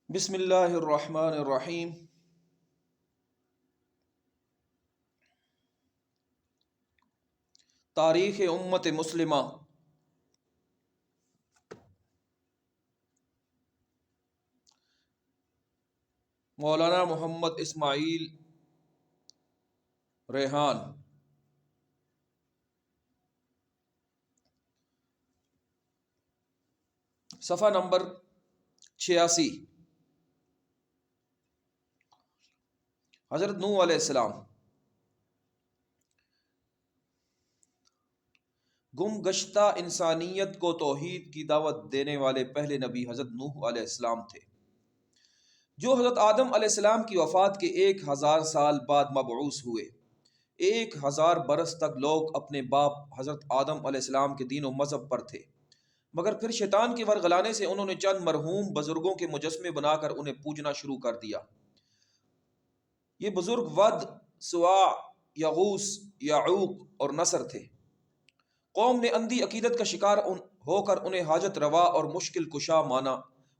بسم اللہ الرحمن الرحیم۔ تاریخ امت مسلمہ۔ مولانا محمد اسماعیل ریحان۔ صفحہ نمبر 86۔ حضرت نوح علیہ السلام۔ گم گشتہ انسانیت کو توحید کی دعوت دینے والے پہلے نبی حضرت نوح علیہ السلام تھے، جو حضرت آدم علیہ السلام کی وفات کے 1000 سال بعد مبعوث ہوئے۔ 1000 برس تک لوگ اپنے باپ حضرت آدم علیہ السلام کے دین و مذہب پر تھے، مگر پھر شیطان کے ورغلانے سے انہوں نے چند مرحوم بزرگوں کے مجسمے بنا کر انہیں پوجنا شروع کر دیا۔ یہ بزرگ ود، سواع، یغوث، یعوق اور نصر تھے۔ قوم نے اندھی عقیدت کا شکار ہو کر انہیں حاجت روا اور مشکل کشا مانا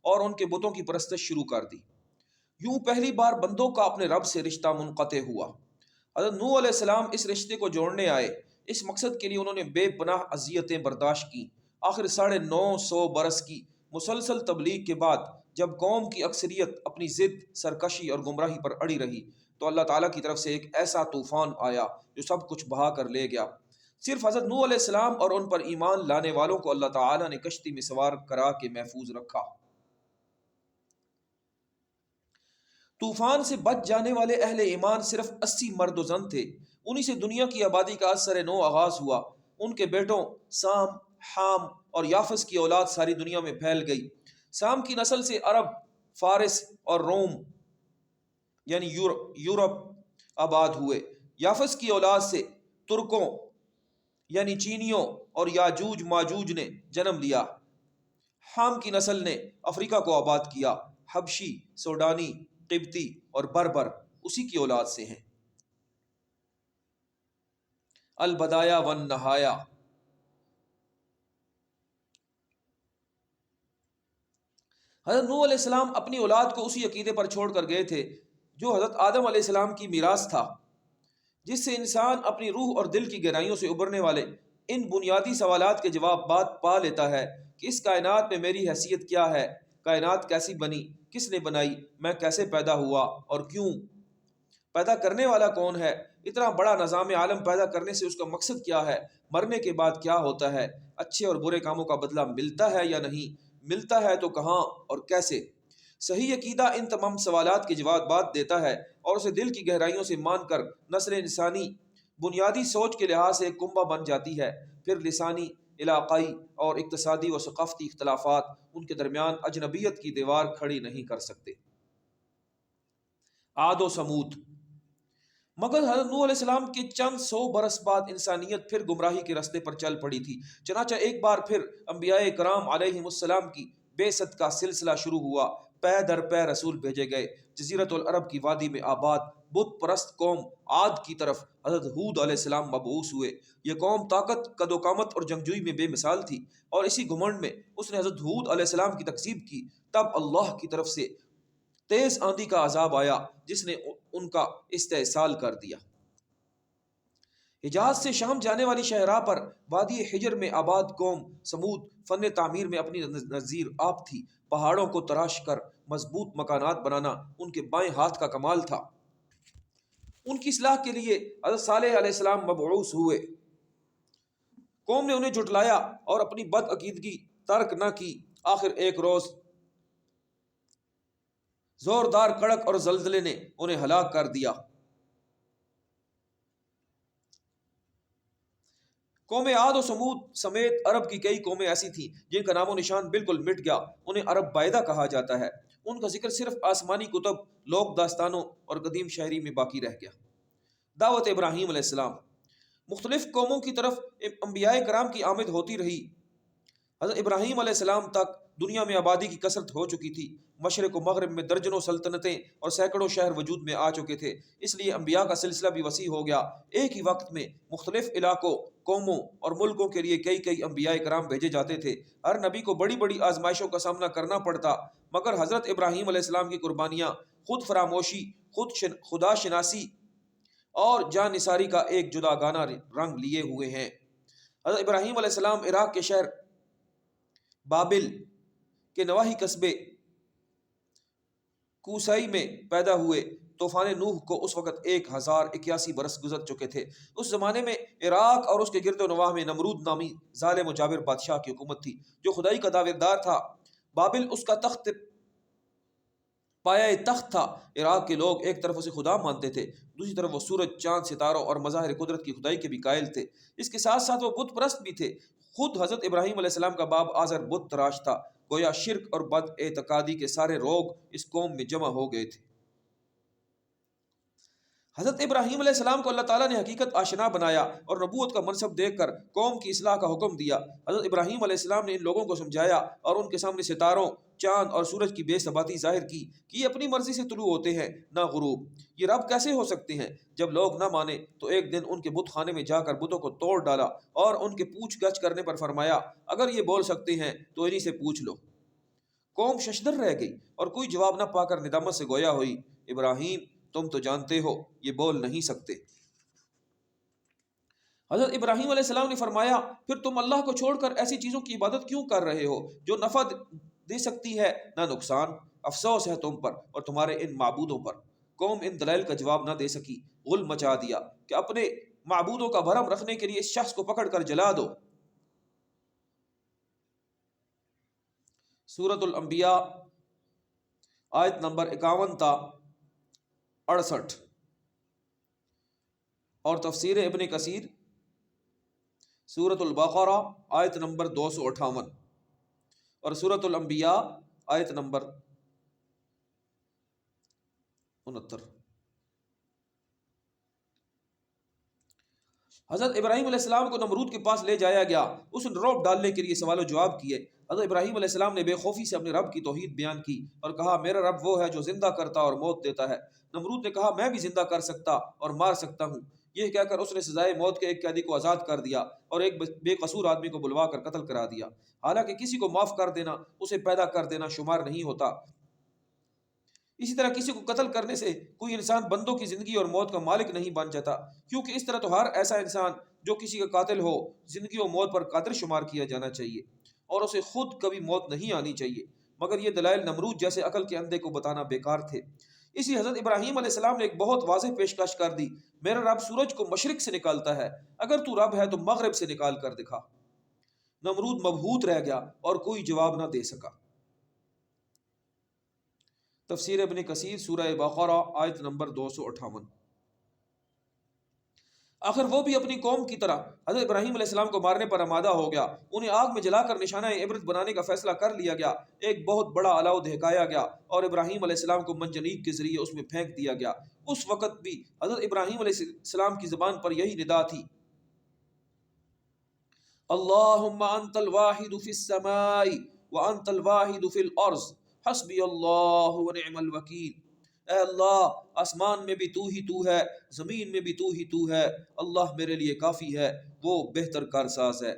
اور ان کے بتوں کی پرستش شروع کر دی۔ یوں پہلی بار بندوں کا اپنے رب سے رشتہ منقطع ہوا۔ حضرت نوح علیہ السلام اس رشتے کو جوڑنے آئے۔ اس مقصد کے لیے انہوں نے بے پناہ اذیتیں برداشت کیں۔ آخر 950 برس کی مسلسل تبلیغ کے بعد جب قوم کی اکثریت اپنی ضد، سرکشی اور گمراہی پر اڑی رہی تو اللہ تعالیٰ کی طرف سے ایک ایسا طوفان آیا جو سب کچھ بہا کر لے گیا۔ صرف حضرت نوح علیہ السلام اور ان پر ایمان لانے والوں کو اللہ تعالیٰ نے کشتی میں سوار کرا کے محفوظ رکھا۔ طوفان سے بچ جانے والے اہل ایمان صرف 80 مرد و زن تھے۔ انہی سے دنیا کی آبادی کا اثر نو آغاز ہوا۔ ان کے بیٹوں سام، حام اور یافس کی اولاد ساری دنیا میں پھیل گئی۔ سام کی نسل سے عرب، فارس اور روم یعنی یورپ آباد ہوئے۔ یافس کی اولاد سے ترکوں یعنی چینیوں اور یاجوج ماجوج نے جنم لیا۔ حام کی نسل نے افریقہ کو آباد کیا۔ حبشی، سوڈانی، قبطی اور بربر اسی کی اولاد سے ہیں۔ البدایہ والنہایہ۔ حضرت نوح علیہ السلام اپنی اولاد کو اسی عقیدے پر چھوڑ کر گئے تھے جو حضرت آدم علیہ السلام کی میراث تھا، جس سے انسان اپنی روح اور دل کی گہرائیوں سے ابھرنے والے ان بنیادی سوالات کے جوابات پا لیتا ہے کہ اس کائنات میں میری حیثیت کیا ہے، کائنات کیسی بنی، کس نے بنائی، میں کیسے پیدا ہوا اور کیوں، پیدا کرنے والا کون ہے، اتنا بڑا نظام عالم پیدا کرنے سے اس کا مقصد کیا ہے، مرنے کے بعد کیا ہوتا ہے، اچھے اور برے کاموں کا بدلہ ملتا ہے یا نہیں، ملتا ہے تو کہاں اور کیسے۔ صحیح عقیدہ ان تمام سوالات کے جوابات دیتا ہے اور اسے دل کی گہرائیوں سے مان کر نسل انسانی بنیادی سوچ کے لحاظ سے ایک کنبہ بن جاتی ہے۔ پھر لسانی، علاقائی اور اقتصادی و ثقافتی اختلافات ان کے درمیان اجنبیت کی دیوار کھڑی نہیں کر سکتے۔ عاد و سمود۔ مگر حضرت نوح علیہ السلام کے چند 100 برس بعد انسانیت پھر گمراہی کے رستے پر چل پڑی تھی۔ چنانچہ ایک بار پھر انبیاء کرام علیہم السلام کی بعثت کا سلسلہ شروع ہوا۔ پے در پے رسول بھیجے گئے۔ جزیرۃ العرب کی وادی میں آباد بت پرست قوم عاد کی طرف حضرت ہود علیہ السلام مبعوث ہوئے۔ یہ قوم طاقت، قد و قامت اور جنگجوئی میں بے مثال تھی، اور اسی گھمنڈ میں اس نے حضرت ہود علیہ السلام کی تکذیب کی۔ تب اللہ کی طرف سے تیز آندھی کا عذاب آیا جس نے ان کا استحصال کر دیا۔ حجاز سے شام جانے والی شہراہ پر وادی حجر میں آباد قوم سمود فن تعمیر میں اپنی نظیر آپ تھی۔ پہاڑوں کو تراش کر مضبوط مکانات بنانا ان کے بائیں ہاتھ کا کمال تھا۔ ان کی اصلاح کے لیے حضرت صالح علیہ السلام مبعوث ہوئے۔ قوم نے انہیں جھٹلایا اور اپنی بد عقیدگی ترک نہ کی۔ آخر ایک روز زوردار کڑک اور زلزلے نے انہیں ہلاک کر دیا۔ قوم عاد و سمود سمیت عرب کی کئی قومیں ایسی تھیں جن کا نام و نشان بالکل مٹ گیا۔ انہیں عرب بائدہ کہا جاتا ہے۔ ان کا ذکر صرف آسمانی کتب، لوک داستانوں اور قدیم شاعری میں باقی رہ گیا۔ دعوت ابراہیم علیہ السلام۔ مختلف قوموں کی طرف انبیاء کرام کی آمد ہوتی رہی۔ حضرت ابراہیم علیہ السلام تک دنیا میں آبادی کی کثرت ہو چکی تھی، مشرق و مغرب میں درجنوں سلطنتیں اور سینکڑوں شہر وجود میں آ چکے تھے، اس لیے انبیاء کا سلسلہ بھی وسیع ہو گیا۔ ایک ہی وقت میں مختلف علاقوں، قوموں اور ملکوں کے لیے کئی کئی انبیاء کرام بھیجے جاتے تھے۔ ہر نبی کو بڑی بڑی آزمائشوں کا سامنا کرنا پڑتا، مگر حضرت ابراہیم علیہ السلام کی قربانیاں خود فراموشی، خدا شناسی اور جان نثاری کا ایک جدا گانا رنگ لیے ہوئے ہیں۔ حضرت ابراہیم علیہ السلام عراق کے شہر بابل کے نواحی قصبے کوسائی میں پیدا ہوئے۔ طوفان نوح کو اس وقت 1081 برس گزر چکے تھے۔ اس زمانے میں عراق اور اس کے گرد و نواح میں نمرود نامی ظالم و جابر بادشاہ کی حکومت تھی، جو خدائی کا دعویدار تھا۔ بابل اس کا پایا تخت تھا۔ عراق کے لوگ ایک طرف اسے خدا مانتے تھے، دوسری طرف وہ سورج، چاند، ستاروں اور مظاہر قدرت کی خدائی کے بھی قائل تھے۔ اس کے ساتھ ساتھ وہ بت پرست بھی تھے۔ خود حضرت ابراہیم علیہ السلام کا باپ آزر بت تراش تھا۔ گویا شرک اور بد اعتقادی کے سارے روگ اس قوم میں جمع ہو گئے تھے۔ حضرت ابراہیم علیہ السلام کو اللہ تعالیٰ نے حقیقت آشنا بنایا اور نبوت کا منصب دے کر قوم کی اصلاح کا حکم دیا۔ حضرت ابراہیم علیہ السلام نے ان لوگوں کو سمجھایا اور ان کے سامنے ستاروں، چاند اور سورج کی بے ثباتی ظاہر کی کہ یہ اپنی مرضی سے طلوع ہوتے ہیں نہ غروب۔ یہ رب کیسے ہو سکتے ہیں؟ جب لوگ نہ مانے تو ایک دن ان کے بت خانے میں جا کر بتوں کو توڑ ڈالا اور ان کے پوچھ گچھ کرنے پر فرمایا، اگر یہ بول سکتے ہیں تو انہی سے پوچھ لو۔ قوم ششدر رہ گئی اور کوئی جواب نہ پا کر ندامت سے گویا ہوئی، ابراہیم تم تو جانتے ہو یہ بول نہیں سکتے۔ حضرت ابراہیم علیہ السلام نے فرمایا، پھر تم اللہ کو چھوڑ کر ایسی چیزوں کی عبادت کیوں کر رہے ہو جو نفع دے سکتی ہے نہ نقصان؟ افسوس ہے تم پر اور تمہارے ان معبودوں پر۔ قوم ان دلائل کا جواب نہ دے سکی، غل مچا دیا کہ اپنے معبودوں کا بھرم رکھنے کے لیے اس شخص کو پکڑ کر جلا دو۔ سورۃ الانبیاء آیت نمبر 51 تا 68 اور تفسیر ابن کثیر سورۃ البقرہ آیت نمبر 258 اور سورۃ الانبیاء آیت نمبر 69۔ حضرت ابراہیم علیہ السلام کو نمرود کے پاس لے جایا گیا، اس نے رعب ڈالنے کے لیے سوال و جواب کیے۔ حضرت ابراہیم علیہ السلام نے بے خوفی سے اپنے رب کی توحید بیان کی اور کہا، میرا رب وہ ہے جو زندہ کرتا اور موت دیتا ہے۔ نمرود نے کہا، میں بھی زندہ کر سکتا اور مار سکتا ہوں۔ یہ کہہ کر اس نے سزائے موت کے ایک قیدی کو آزاد کر دیا اور ایک بے قصور آدمی کو بلوا کر قتل کرا دیا۔ حالانکہ کسی کو معاف کر دینا اسے پیدا کر دینا شمار نہیں ہوتا۔ اسی طرح کسی کو قتل کرنے سے کوئی انسان بندوں کی زندگی اور موت کا مالک نہیں بن جاتا، کیونکہ اس طرح تو ہر ایسا انسان جو کسی کا قاتل ہو زندگی و موت پر قادر شمار کیا جانا چاہیے اور اسے خود کبھی موت نہیں آنی چاہیے۔ مگر یہ دلائل نمرود جیسے عقل کے اندھے کو بتانا بیکار تھے۔ اسی حضرت ابراہیم علیہ السلام نے ایک بہت واضح پیشکش کر دی، میرا رب سورج کو مشرق سے نکالتا ہے، اگر تو رب ہے تو مغرب سے نکال کر دکھا۔ نمرود مبہوت رہ گیا اور کوئی جواب نہ دے سکا۔ تفسیر ابن کثیر سورہ بقرہ آیت نمبر 258۔ آخر وہ بھی اپنی قوم کی طرح حضرت ابراہیم علیہ السلام کو مارنے پر آمادہ ہو گیا۔ انہیں آگ میں جلا کر نشانہ عبرت بنانے کا فیصلہ کر لیا گیا۔ ایک بہت بڑا الاؤ دہکایا گیا اور ابراہیم علیہ السلام کو منجنیق کے ذریعے اس میں پھینک دیا گیا۔ اس وقت بھی حضرت ابراہیم علیہ السلام کی زبان پر یہی ندا تھی، اللہم انت الواحد فی السماء وانت الواحد فی الارض حسبی اللہ ونعم الوکیل۔ اے اللہ، آسمان میں بھی تو ہی تو ہے، زمین میں بھی تو ہی تو ہے، اللہ میرے لیے کافی ہے، وہ بہتر کارساز ہے۔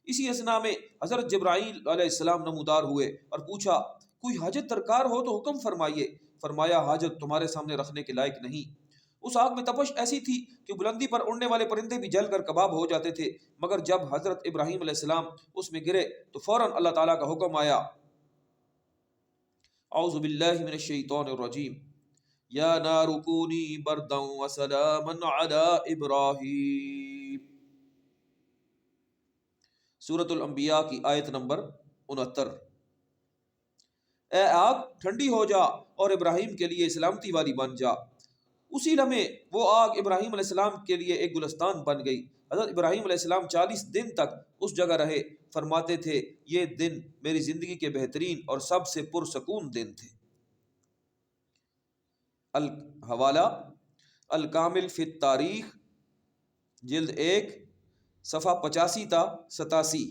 اسی اثنا میں حضرت جبرائیل علیہ السلام نمودار ہوئے اور پوچھا، کوئی حاجت درکار ہو تو حکم فرمائیے۔ فرمایا، حاجت تمہارے سامنے رکھنے کے لائق نہیں۔ اس آگ میں تپش ایسی تھی کہ بلندی پر اڑنے والے پرندے بھی جل کر کباب ہو جاتے تھے، مگر جب حضرت ابراہیم علیہ السلام اس میں گرے تو فوراً اللہ تعالیٰ کا حکم آیا، اعوذ باللہ من الشیطان الرجیم، یا نار کونی بردا وسلاما علی ابراہیم۔ سورۃ الانبیاء کی آیت نمبر 69۔ اے آگ ٹھنڈی ہو جا اور ابراہیم کے لیے سلامتی والی بن جا۔ اسی لمحے وہ آگ ابراہیم علیہ السلام کے لیے ایک گلستان بن گئی۔ حضرت ابراہیم علیہ السلام 40 دن تک اس جگہ رہے۔ فرماتے تھے، یہ دن میری زندگی کے بہترین اور سب سے پرسکون دن تھے۔ حوالہ الکامل فی التاریخ جلد 1 صفحہ 85 تا 87۔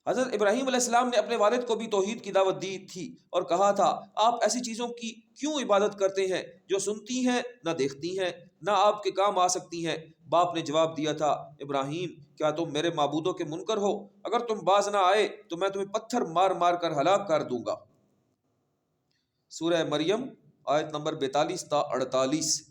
حضرت ابراہیم علیہ السلام نے اپنے والد کو بھی توحید کی دعوت دی تھی اور کہا تھا آپ ایسی چیزوں کی کیوں عبادت کرتے ہیں جو سنتی ہیں نہ دیکھتی ہیں نہ آپ کے کام آ سکتی ہیں؟ باپ نے جواب دیا تھا ابراہیم کیا تم میرے معبودوں کے منکر ہو؟ اگر تم باز نہ آئے تو میں تمہیں پتھر مار مار کر ہلاک کر دوں گا۔ سورہ مریم آیت نمبر 42 تا 48۔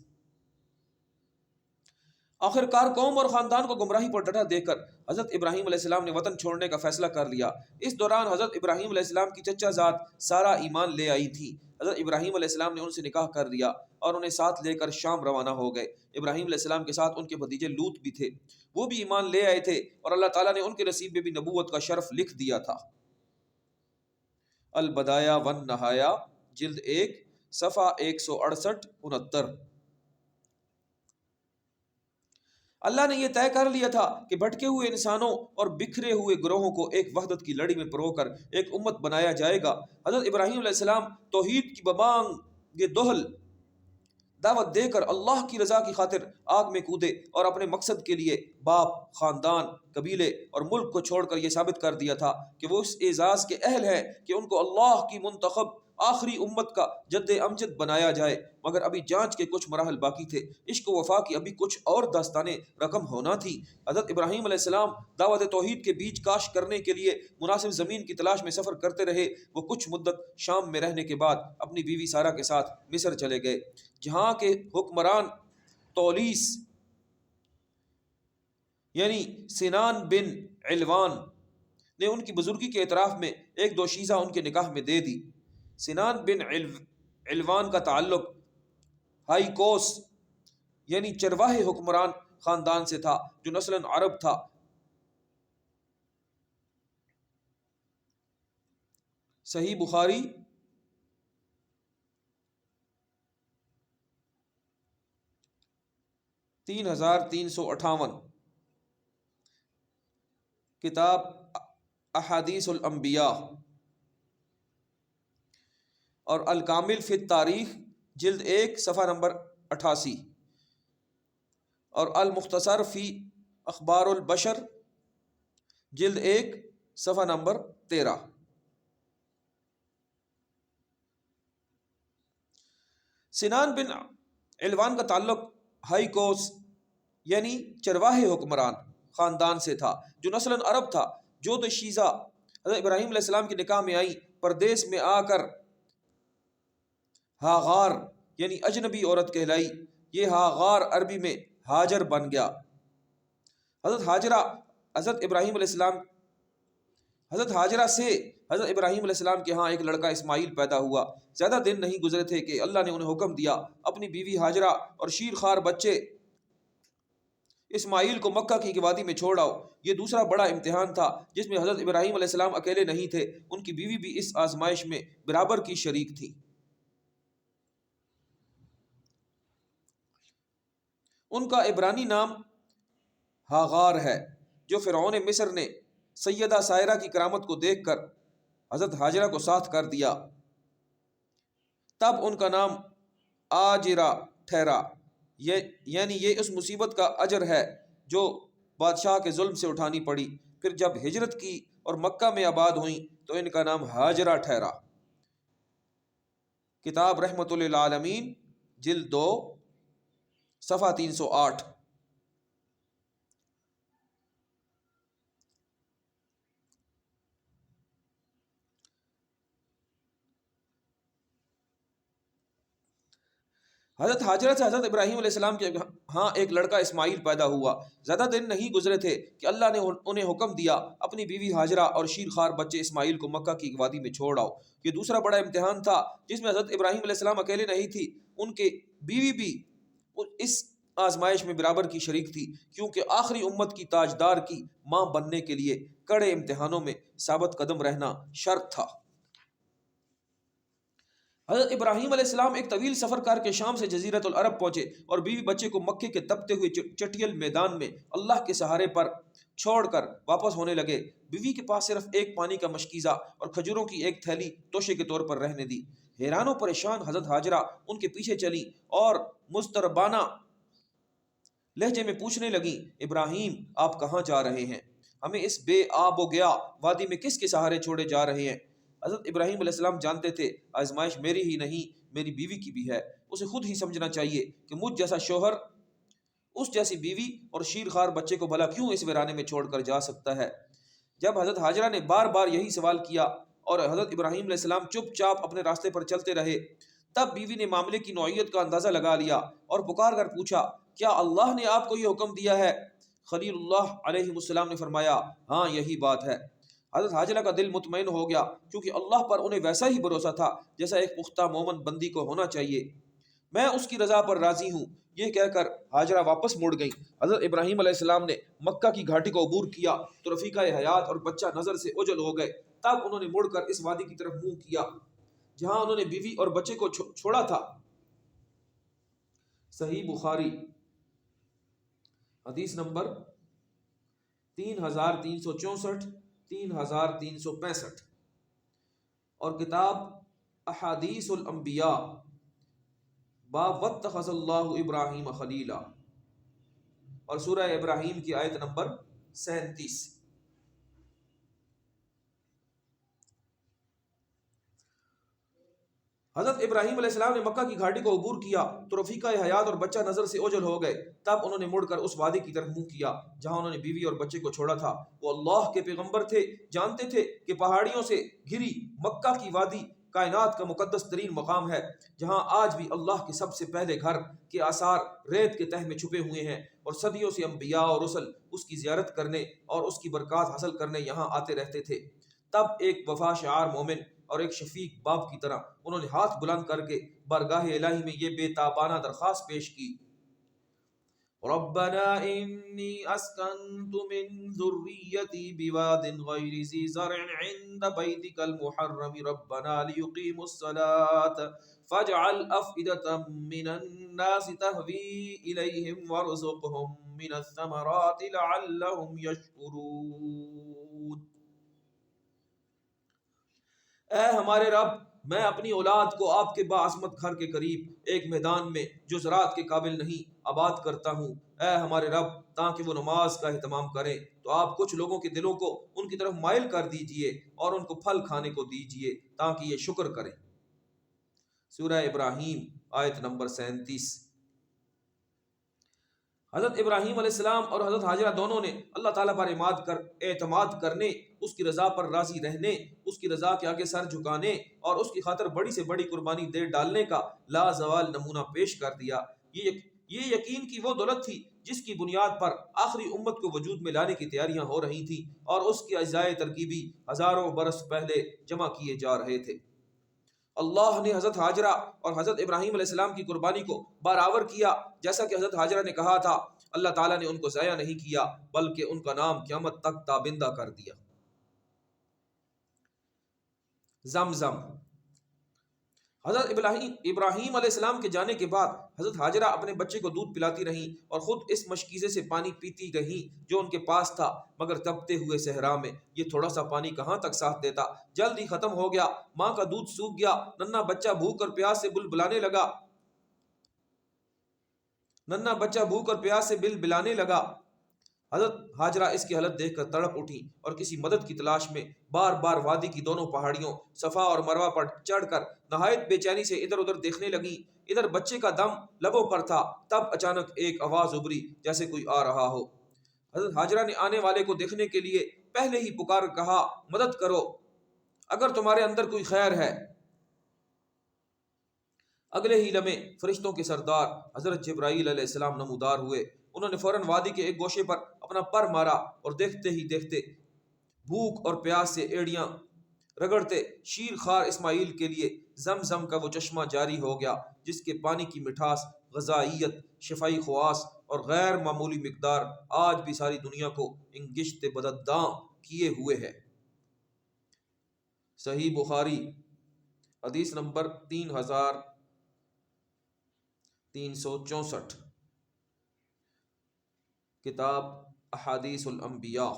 آخر کار قوم اور خاندان کو گمراہی پر ڈٹا دیکھ کر حضرت ابراہیم علیہ السلام نے وطن چھوڑنے کا فیصلہ کر لیا۔ اس دوران حضرت ابراہیم علیہ السلام کی چچا ذات سارا ایمان لے آئی تھی۔ حضرت ابراہیم علیہ السلام نے ان سے نکاح کر لیا اور انہیں ساتھ لے کر شام روانہ ہو گئے۔ ابراہیم علیہ السلام کے ساتھ ان کے بھتیجے لوط بھی تھے، وہ بھی ایمان لے آئے تھے اور اللہ تعالیٰ نے ان کے نصیب میں بھی نبوت کا شرف لکھ دیا تھا۔ البدایہ والنہایہ جلد 1 صفحہ 168-69۔ اللہ نے یہ طے کر لیا تھا کہ بھٹکے ہوئے انسانوں اور بکھرے ہوئے گروہوں کو ایک وحدت کی لڑی میں پرو کر ایک امت بنایا جائے گا۔ حضرت ابراہیم علیہ السلام توحید کی ببانگ دہل دعوت دے کر اللہ کی رضا کی خاطر آگ میں کودے اور اپنے مقصد کے لیے باپ، خاندان، قبیلے اور ملک کو چھوڑ کر یہ ثابت کر دیا تھا کہ وہ اس اعزاز کے اہل ہے کہ ان کو اللہ کی منتخب آخری امت کا جد امجد بنایا جائے۔ مگر ابھی جانچ کے کچھ مراحل باقی تھے، عشق و وفا کی ابھی کچھ اور داستانیں رقم ہونا تھی۔ حضرت ابراہیم علیہ السلام دعوت توحید کے بیج کاشت کرنے کے لیے مناسب زمین کی تلاش میں سفر کرتے رہے۔ وہ کچھ مدت شام میں رہنے کے بعد اپنی بیوی سارہ کے ساتھ مصر چلے گئے، جہاں کے حکمران تولیس یعنی سنان بن علوان نے ان کی بزرگی کے اعتراف میں ایک دوشیزہ ان کے نکاح میں دے دی۔ سنان بن علوان کا تعلق ہائی کوس یعنی چرواہ حکمران خاندان سے تھا جو نسلاً عرب تھا۔ صحیح بخاری تین 3358، کتاب احادیث الانبیاء اور الکامل فی التاریخ جلد 1 صفحہ نمبر 88 اور المختصر فی اخبار البشر جلد 1 صفحہ نمبر 13۔ سنان بن علوان کا تعلق ہائی کوس یعنی چرواہ حکمران خاندان سے تھا جو نسلاً عرب تھا۔ جو دوشیزہ حضرت ابراہیم علیہ السلام کے نکاح میں آئی پردیس میں آ کر ہاغار یعنی اجنبی عورت کہلائی۔ یہ ہاغار عربی میں ہاجر بن گیا۔ حضرت ہاجرہ سے حضرت ابراہیم علیہ السلام کے ہاں ایک لڑکا اسماعیل پیدا ہوا۔ زیادہ دن نہیں گزرے تھے کہ اللہ نے انہیں حکم دیا اپنی بیوی ہاجرہ اور شیرخوار بچے اسماعیل کو مکہ کی وادی میں چھوڑ آؤ۔ یہ دوسرا بڑا امتحان تھا جس میں حضرت ابراہیم علیہ السلام اکیلے نہیں تھے، ان کی بیوی بھی اس آزمائش میں برابر کی شریک تھی۔ ان کا عبرانی نام ہاغار ہے، جو فرعون مصر نے سیدہ سائرہ کی کرامت کو دیکھ کر حضرت ہاجرہ کو ساتھ کر دیا، تب ان کا نام آجرہ ٹھہرا۔ یعنی یہ اس مصیبت کا اجر ہے جو بادشاہ کے ظلم سے اٹھانی پڑی۔ پھر جب ہجرت کی اور مکہ میں آباد ہوئیں تو ان کا نام ہاجرہ ٹھہرا۔ کتاب رحمت للعالمین جلد 2 صفحہ 308۔ حضرت ہاجرہ سے حضرت ابراہیم علیہ السلام کے ہاں ایک لڑکا اسماعیل پیدا ہوا۔ زیادہ دن نہیں گزرے تھے کہ اللہ نے انہیں حکم دیا اپنی بیوی ہاجرہ اور شیرخوار بچے اسماعیل کو مکہ کی وادی میں چھوڑ آؤ۔ یہ دوسرا بڑا امتحان تھا جس میں حضرت ابراہیم علیہ السلام اکیلے نہیں تھی، ان کے بیوی بھی اس آزمائش میں برابر کی شریک تھی، کیونکہ آخری امت کی تاجدار کی ماں بننے کے لیے کڑے امتحانوں میں ثابت قدم رہنا شرط تھا۔ حضرت ابراہیم علیہ السلام ایک طویل سفر کر کے شام سے جزیرۃ العرب پہنچے اور بیوی بچے کو مکے کے تپتے ہوئے چٹیل میدان میں اللہ کے سہارے پر چھوڑ کر واپس ہونے لگے۔ بیوی کے پاس صرف ایک پانی کا مشکیزہ اور کھجوروں کی ایک تھیلی توشے کے طور پر رہنے دی۔ حیران و پریشان حضرت ہاجرہ ان کے پیچھے چلی اور مضطربانہ لہجے میں پوچھنے لگیں، ابراہیم آپ کہاں جا رہے ہیں؟ ہمیں اس بے آب و گیا وادی میں کس کے سہارے چھوڑے جا رہے ہیں؟ حضرت ابراہیم علیہ السلام جانتے تھے آزمائش میری ہی نہیں میری بیوی کی بھی ہے. اسے خود ہی سمجھنا چاہیے کہ مجھ جیسا شوہر اس جیسی بیوی اور شیر خوار بچے کو بھلا کیوں اس ویرانے میں چھوڑ کر جا سکتا ہے؟ جب حضرت حاجرہ نے بار بار یہی سوال کیا اور حضرت ابراہیم علیہ السلام چپ چاپ اپنے راستے پر چلتے رہے، تب بیوی نے معاملے کی نوعیت کا اندازہ لگا لیا اور پکار کر پوچھا، کیا اللہ نے آپ کو یہ حکم دیا ہے؟ خلیل اللہ علیہ السلام نے فرمایا، ہاں یہی بات ہے. حضرت حاجرہ کا دل مطمئن ہو گیا کیونکہ اللہ پر انہیں ویسا ہی بھروسہ تھا جیسا ایک پختہ مومن بندی کو ہونا چاہیے. میں اس کی رضا پر راضی ہوں، یہ کہہ کر ہاجرہ واپس مڑ گئیں. حضرت ابراہیم علیہ السلام نے مکہ کی گھاٹی کو عبور کیا تو رفیقہ حیات اور بچہ نظر سے اوجھل ہو گئے. تب انہوں نے مڑ کر اس وادی کی طرف منہ کیا جہاں انہوں نے بیوی اور بچے کو چھوڑا تھا. صحیح بخاری حدیث نمبر 3364 3365 اور کتاب احادیث الانبیاء باب واتخذ اللہ ابراہیم خلیلا اور سورہ ابراہیم کی آیت نمبر 37. حضرت ابراہیم علیہ السلام نے مکہ کی گھاٹی کو عبور کیا تو رفیقہ حیات اور بچہ نظر سے اوجھل ہو گئے. تب انہوں نے مڑ کر اس وادی کی طرف منہ کیا جہاں انہوں نے بیوی اور بچے کو چھوڑا تھا. وہ اللہ کے پیغمبر تھے، جانتے تھے کہ پہاڑیوں سے گھری مکہ کی وادی کائنات کا مقدس ترین مقام ہے جہاں آج بھی اللہ کے سب سے پہلے گھر کے آثار ریت کے تہ میں چھپے ہوئے ہیں اور صدیوں سے انبیاء اور رسل اس کی زیارت کرنے اور اس کی برکات حاصل کرنے یہاں آتے رہتے تھے. تب ایک وفا شعار مومن اور ایک شفیق باپ کی طرح انہوں نے ہاتھ بلند کر کے بارگاہ الہی میں یہ بے تابانہ درخواست پیش کی، ربنا انی اسکنت من ذریتی بواد غیر ذی زرع عند بیتک المحرم ربنا لیقیموا الصلاة فاجعل افئدة من الناس تهوی الیہم وارزقهم من الثمرات لعلهم یشکرون. اے ہمارے رب، میں اپنی اولاد کو آپ کے باعظمت گھر کے قریب ایک میدان میں جو زراعت کے قابل نہیں آباد کرتا ہوں. اے ہمارے رب، تاکہ وہ نماز کا اہتمام کریں تو آپ کچھ لوگوں کے دلوں کو ان کی طرف مائل کر دیجئے اور ان کو پھل کھانے کو دیجئے تاکہ یہ شکر کریں. سورہ ابراہیم آیت نمبر 37. حضرت ابراہیم علیہ السلام اور حضرت حاجرہ دونوں نے اللہ تعالیٰ پر اعتماد کرنے، اس کی رضا پر راضی رہنے، اس کی رضا کے آگے سر جھکانے اور اس کی خاطر بڑی سے بڑی قربانی دے ڈالنے کا لازوال نمونہ پیش کر دیا. یہ یقین کی وہ دولت تھی جس کی بنیاد پر آخری امت کو وجود میں لانے کی تیاریاں ہو رہی تھیں اور اس کی اجزائے ترکیبی ہزاروں برس پہلے جمع کیے جا رہے تھے. اللہ نے حضرت حاجرہ اور حضرت ابراہیم علیہ السلام کی قربانی کو برابر کیا، جیسا کہ حضرت حاجرہ نے کہا تھا. اللہ تعالیٰ نے ان کو ضائع نہیں کیا بلکہ ان کا نام قیامت تک تابندہ کر دیا. زمزم. حضرت ابراہیم علیہ السلام کے جانے کے بعد حضرت حاجرہ اپنے بچے کو دودھ پلاتی رہیں اور خود اس مشکیزے سے پانی پیتی رہیں جو ان کے پاس تھا، مگر تپتے ہوئے صحرا میں یہ تھوڑا سا پانی کہاں تک ساتھ دیتا. جلد ہی ختم ہو گیا. ماں کا دودھ سوکھ گیا. ننھا بچہ بھوک اور پیاس سے بل بلانے لگا. حضرت حاجرہ اس کی حالت دیکھ کر تڑپ اٹھی اور کسی مدد کی تلاش میں بار بار وادی کی دونوں پہاڑیوں صفا اور مروہ پر چڑھ کر نہایت بے چینی سے ادھر ادھر دیکھنے لگیں. ادھر بچے کا دم لبوں پر تھا. تب اچانک ایک آواز ابری جیسے کوئی آ رہا ہو. حضرت حاجرہ نے آنے والے کو دیکھنے کے لیے پہلے ہی پکار کہا، مدد کرو اگر تمہارے اندر کوئی خیر ہے. اگلے ہی لمحے فرشتوں کے سردار حضرت جبرائیل علیہ السلام نمودار ہوئے. انہوں نے فوراً وادی کے ایک گوشے پر اپنا پر مارا اور دیکھتے ہی دیکھتے بھوک اور پیاس سے ایڑیاں رگڑتے شیر خوار اسماعیل کے لیے زمزم کا وہ چشمہ جاری ہو گیا جس کے پانی کی مٹھاس، غذائیت، شفائی خواص اور غیر معمولی مقدار آج بھی ساری دنیا کو انگشت بدداں کیے ہوئے ہے. صحیح بخاری حدیث نمبر 3364 کتاب احادیث الانبیاء.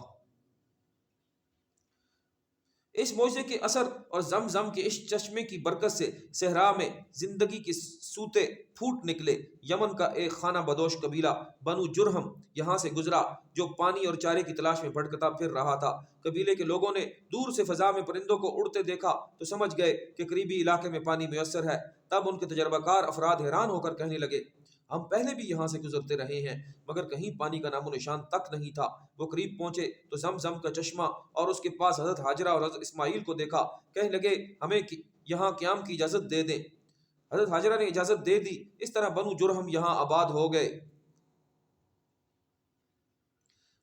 اس معجزے کے اثر اور زمزم کے اس چشمے کی برکت سے صحرا میں زندگی کے سوتے پھوٹ نکلے۔ یمن کا ایک خانہ بدوش قبیلہ بنو جرہم یہاں سے گزرا، جو پانی اور چارے کی تلاش میں بھٹکتا پھر رہا تھا۔ قبیلے کے لوگوں نے دور سے فضا میں پرندوں کو اڑتے دیکھا تو سمجھ گئے کہ قریبی علاقے میں پانی میسر ہے۔ تب ان کے تجربہ کار افراد حیران ہو کر کہنے لگے، ہم پہلے بھی یہاں سے گزرتے رہے ہیں مگر کہیں پانی کا نام و نشان تک نہیں تھا۔ وہ قریب پہنچے تو زمزم کا چشمہ اور اس کے پاس حضرت ہاجرہ اور حضرت اسماعیل کو دیکھا۔ کہنے لگے، ہمیں یہاں قیام کی اجازت دے دیں۔ حضرت ہاجرہ نے اجازت دے دی۔ اس طرح بنو جرہم یہاں آباد ہو گئے۔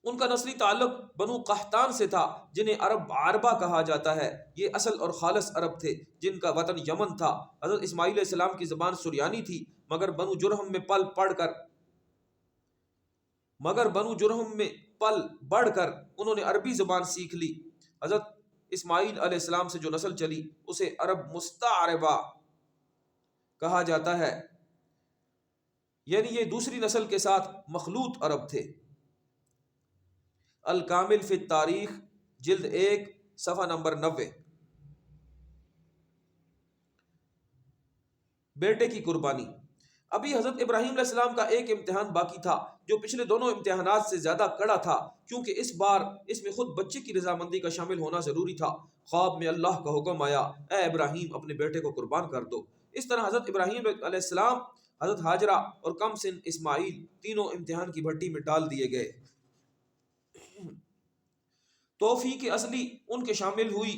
ان کا نسلی تعلق بنو قحطان سے تھا، جنہیں عرب عربہ کہا جاتا ہے۔ یہ اصل اور خالص عرب تھے جن کا وطن یمن تھا۔ حضرت اسماعیل علیہ السلام کی زبان سریانی تھی، مگر بنو جرہم میں پل بڑھ کر انہوں نے عربی زبان سیکھ لی۔ حضرت اسماعیل علیہ السلام سے جو نسل چلی اسے عرب مستعربہ کہا جاتا ہے، یعنی یہ دوسری نسل کے ساتھ مخلوط عرب تھے۔ الکامل فی التاریخ جلد 1 صفحہ نمبر 90۔ بیٹے کی قربانی۔ ابھی حضرت ابراہیم علیہ السلام کا ایک امتحان باقی تھا جو پچھلے دونوں امتحانات سے زیادہ کڑا تھا، کیونکہ اس بار اس میں خود بچے کی رضامندی کا شامل ہونا ضروری تھا۔ خواب میں اللہ کا حکم آیا، اے ابراہیم اپنے بیٹے کو قربان کر دو۔ اس طرح حضرت ابراہیم علیہ السلام، حضرت ہاجرہ اور کم سن اسماعیل تینوں امتحان کی بھٹی میں ڈال دیے گئے۔ توفیق اصلی ان کے شامل ہوئی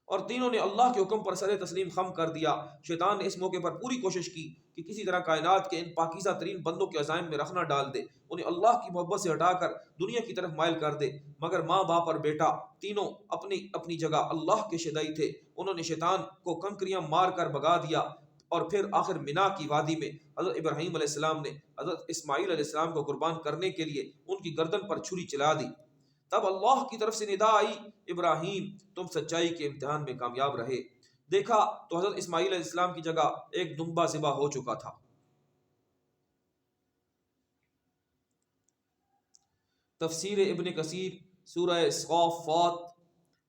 اور تینوں نے اللہ کے حکم پر سر تسلیم خم کر دیا۔ شیطان نے اس موقع پر پوری کوشش کی کہ کسی طرح کائنات کے ان پاکیزہ ترین بندوں کے عزائم میں رخنا ڈال دے، انہیں اللہ کی محبت سے ہٹا کر دنیا کی طرف مائل کر دے۔ مگر ماں باپ اور بیٹا تینوں اپنی اپنی جگہ اللہ کے شیدائی تھے۔ انہوں نے شیطان کو کنکریاں مار کر بھگا دیا اور پھر آخر منا کی وادی میں حضرت ابراہیم علیہ السلام نے حضرت اسماعیل علیہ السلام کو قربان کرنے کے لیے ان کی گردن پر چھری چلا دی۔ تب اللہ کی طرف سے ندا آئی، ابراہیم تم سچائی کے امتحان میں کامیاب رہے۔ دیکھا تو حضرت اسماعیل علیہ السلام کی جگہ ایک دمبا ذبح ہو چکا تھا۔ تفسیر ابن کثیر سورہ صافات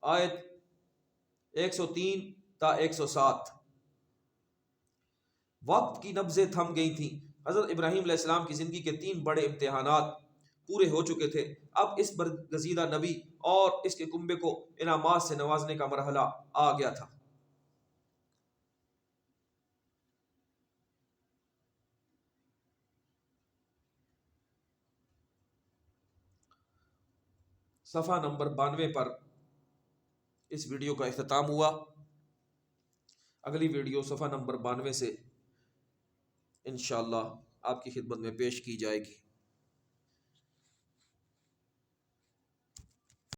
آیت 103 تا 107۔ وقت کی نبضیں تھم گئی تھیں۔ حضرت ابراہیم علیہ السلام کی زندگی کے 3 بڑے امتحانات پورے ہو چکے تھے۔ اب اس برگزیدہ نبی اور اس کے کنبے کو انعامات سے نوازنے کا مرحلہ آ گیا تھا۔ صفحہ نمبر 92 پر اس ویڈیو کا اختتام ہوا۔ اگلی ویڈیو صفحہ نمبر 92 سے انشاءاللہ آپ کی خدمت میں پیش کی جائے گی۔